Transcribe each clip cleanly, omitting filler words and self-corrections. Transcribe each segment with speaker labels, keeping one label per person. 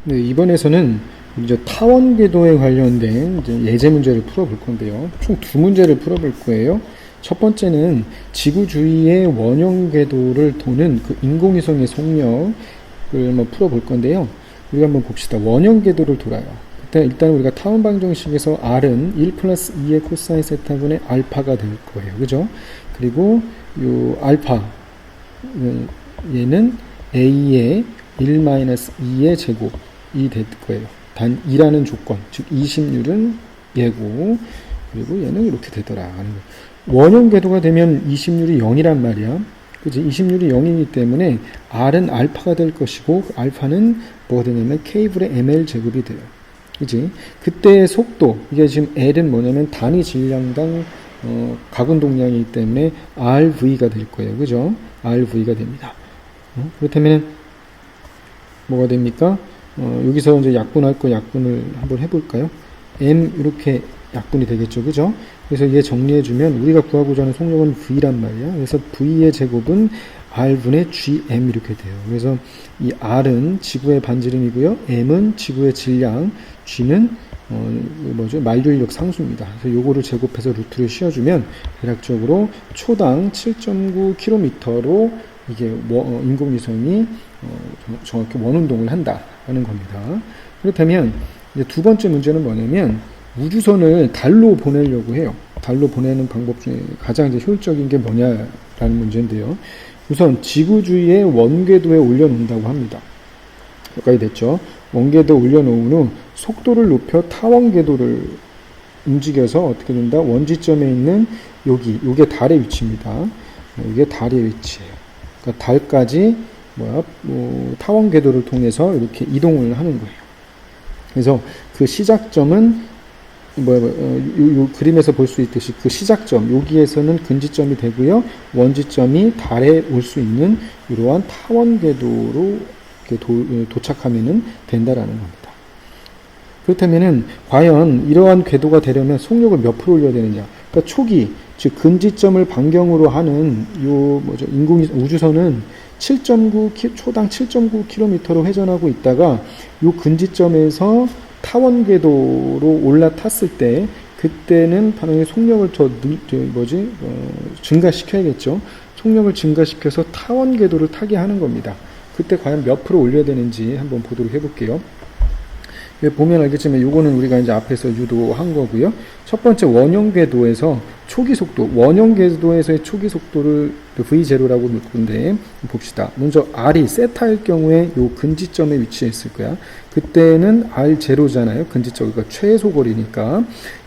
Speaker 1: 네, 이번에서는 이제 타원 궤도에 관련된 이제 예제 문제를 풀어볼 건데요. 총 두 문제를 풀어볼 거예요. 첫 번째는 지구 주위의 원형 궤도를 도는 그 인공위성의 속력을 한번 풀어볼 건데요. 우리가 한번 봅시다. 원형 궤도를 돌아요. 일단 우리가 타원 방정식에서 R은 1 플러스 2의 코사인 세타분의 알파가 될 거예요. 그죠? 그리고 요 알파, 얘는 A의 1 마이너스 2의 제곱이 될 거예요. 단 2라는 조건, 즉 이심률은 얘고, 그리고 얘는 이렇게 되더라 하는 거예요. 원형 궤도가 되면 이심률이 0이란 말이야. 그치? 이심률이 0이기 때문에 R은 알파가 될 것이고, 알파는 뭐가 되냐면 K분의 ml 제곱이 돼요. 그치? 그때의 속도, 이게 지금 L은 뭐냐면 단위 질량당 가군동량이기 때문에 RV가 될 거예요. 그죠? RV가 됩니다. 그렇다면 뭐가 됩니까? 여기서 이제 약분할 거 약분을 한번 해볼까요? M 이렇게 약분이 되겠죠. 그죠? 그래서 얘 정리해주면 우리가 구하고자 하는 속력은 V란 말이야. 그래서 V의 제곱은 R분의 GM 이렇게 돼요. 그래서 이 R은 지구의 반지름이고요. M은 지구의 질량, G는 만류인력 상수입니다. 그래서 요거를 제곱해서 루트를 씌워주면 대략적으로 초당 7.9km로 이게 인공위성이 정확히 원운동을 한다라는 겁니다. 그렇다면 이제 두 번째 문제는 뭐냐면 우주선을 달로 보내려고 해요. 달로 보내는 방법 중에 가장 이제 효율적인 게 뭐냐라는 문제인데요. 우선 지구 주위의 원궤도에 올려놓는다고 합니다. 여기까지 됐죠. 원궤도에 올려놓은 후 속도를 높여 타원 궤도를 움직여서 어떻게 된다? 원지점에 있는 요게 달의 위치입니다. 이게 달의 위치예요. 그러니까 달까지 타원 궤도를 통해서 이렇게 이동을 하는 거예요. 그래서 그 시작점은 요 그림에서 볼 수 있듯이 그 시작점, 여기에서는 근지점이 되고요. 원지점이 달에 올 수 있는 이러한 타원 궤도로 도착하면은 된다라는 겁니다. 그렇다면은 과연 이러한 궤도가 되려면 속력을 몇 프로 올려야 되느냐? 그러니까 초기, 즉 근지점을 반경으로 하는 우주선은 초당 7.9km로 회전하고 있다가 요 근지점에서 타원 궤도로 올라탔을 때 그때는 반응의 속력을 더 증가시켜야겠죠. 속력을 증가시켜서 타원 궤도를 타게 하는 겁니다. 그때 과연 몇 프로 올려야 되는지 한번 보도록 해볼게요. 보면 알겠지만 요거는 우리가 이제 앞에서 유도한 거고요. 첫 번째 원형 궤도에서 초기 속도, 원형 궤도에서의 초기 속도를 V0라고 볼 건데 봅시다. 먼저 R이 세타일 경우에 요 근지점에 위치했을 거야. 그때는 R0잖아요. 근지점, 그러니까 최소 거리니까.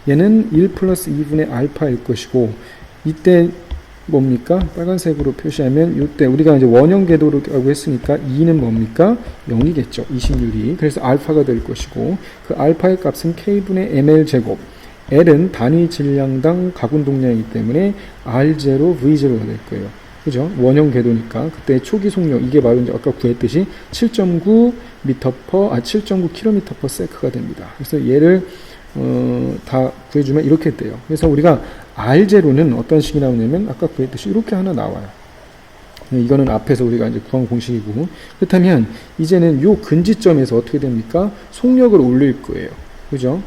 Speaker 1: 얘는 1 플러스 2분의 알파일 것이고, 이때 뭡니까? 빨간색으로 표시하면 이때 우리가 이제 원형 궤도라고 했으니까 2는 뭡니까? 0이겠죠. 이심률이. 그래서 알파가 될 것이고, 그 알파의 값은 K분의 ml 제곱. L은 단위 질량당 가군동량이기 때문에 R0, V0가 될 거예요. 그죠? 원형 궤도니까. 그때 초기 속력, 이게 바로 이제 아까 구했듯이 7.9km/s가 됩니다. 그래서 얘를 다 구해주면 이렇게 돼요. 그래서 우리가 R0는 어떤 식이 나오냐면 아까 구했듯이 이렇게 하나 나와요. 이거는 앞에서 우리가 이제 구한 공식이고, 그렇다면 이제는 요 근지점에서 어떻게 됩니까? 속력을 올릴 거예요. 그죠?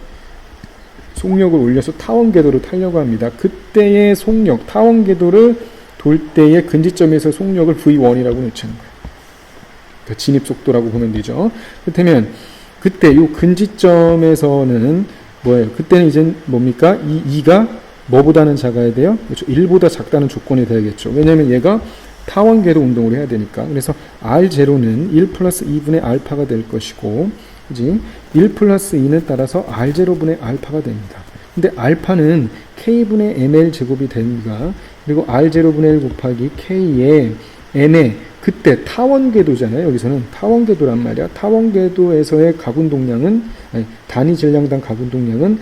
Speaker 1: 속력을 올려서 타원 궤도를 타려고 합니다. 그때의 속력, 타원 궤도를 돌 때의 근지점에서 속력을 V1이라고 놓치는 거예요. 그러니까 진입 속도라고 보면 되죠. 그렇다면 그때 요 근지점에서는 뭐예요? 그때는 이제 뭡니까? 이 2가 뭐보다는 작아야 돼요? 그렇죠. 1보다 작다는 조건이 돼야겠죠. 왜냐면 얘가 타원 궤도 운동을 해야 되니까. 그래서 R0는 1 플러스 2분의 알파가 될 것이고, 그지? 1 플러스 2는 따라서 R0분의 알파가 됩니다. 근데 알파는 K분의 ml 제곱이 됩니다. 그리고 R0분의 1 곱하기 K의 m의 그때 타원 궤도잖아요. 여기서는 타원 궤도란 말이야. 타원 궤도에서의 가군동량은, 단위 질량당 가군동량은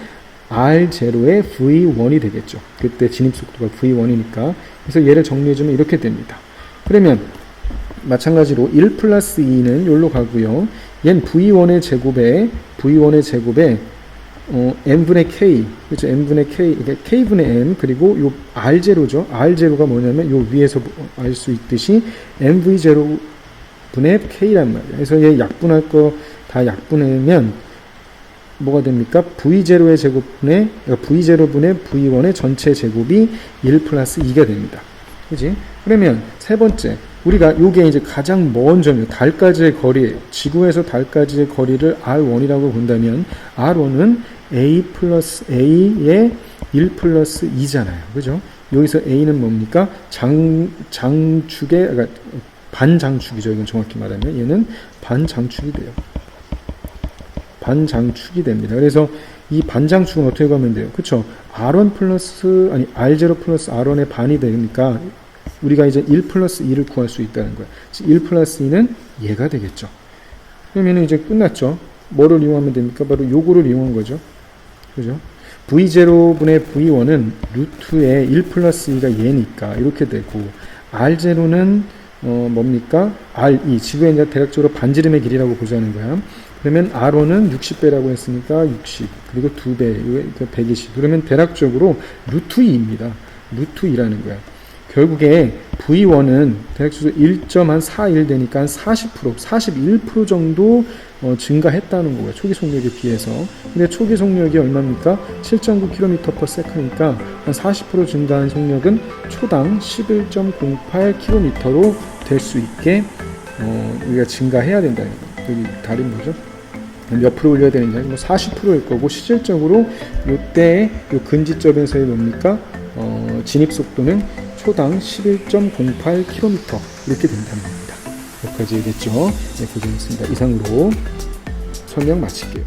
Speaker 1: R0의 V1이 되겠죠. 그때 진입속도가 V1이니까. 그래서 얘를 정리해주면 이렇게 됩니다. 그러면 마찬가지로 1 플러스 2는 여기로 가고요. 얘는 V1의 제곱에 m분의 k, 그렇죠? m분의 k, 그러니까 k분의 m, 그리고 요 r0죠. r0가 뭐냐면 요 위에서 알 수 있듯이 mv0분의 k란 말이에요. 그래서 얘 약분할 거 다 약분하면 뭐가 됩니까? V0의 제곱분의 그러니까 V0분의 V1의 전체 제곱이 1 플러스 2가 됩니다. 그지? 그러면 세 번째, 우리가 요게 이제 가장 먼 점이에요. 달까지의 거리, 지구에서 달까지의 거리를 R1이라고 본다면 R1은 A 플러스 A의 1 플러스 2잖아요. 그죠? 여기서 A는 뭡니까? 장축의, 그러니까 반장축이죠. 이건 정확히 말하면. 얘는 반장축이 돼요. 반장축이 됩니다. 그래서 이 반장축은 어떻게 가면 돼요? 그쵸? R1 플러스, 아니, R0 플러스 R1의 반이 되니까 우리가 이제 1 플러스 2를 구할 수 있다는 거예요. 1 플러스 2는 얘가 되겠죠. 그러면 이제 끝났죠. 뭐를 이용하면 됩니까? 바로 요거를 이용한 거죠. 그죠? V0분의 V1은 루트의 1 플러스 2가 얘니까 이렇게 되고, R0는 뭡니까? R2, 지구의 이제 대략적으로 반지름의 길이라고 보자는 거야. 그러면 R1은 60배라고 했으니까 60, 그리고 2배, 120. 그러면 대략적으로 루트 2입니다. 루트 2라는 거야. 결국에 V1은 대략적으로 1.41 되니까 한 40%, 41% 정도 증가했다는 거고요. 초기 속력에 비해서. 근데 초기 속력이 얼마입니까? 7.9km/s니까 한 40% 증가한 속력은 초당 11.08km로 될 수 있게 우리가 증가해야 된다는 거예요. 여기 달인 뭐죠? 몇 프로 올려야 되는지 뭐 40%일 거고, 실질적으로 이때의 요 근지점에서의 뭡니까? 진입 속도는 초당 11.08km 이렇게 된다는 겁니다. 여기까지 됐죠? 네, 고생했습니다. 이상으로 설명 마칠게요.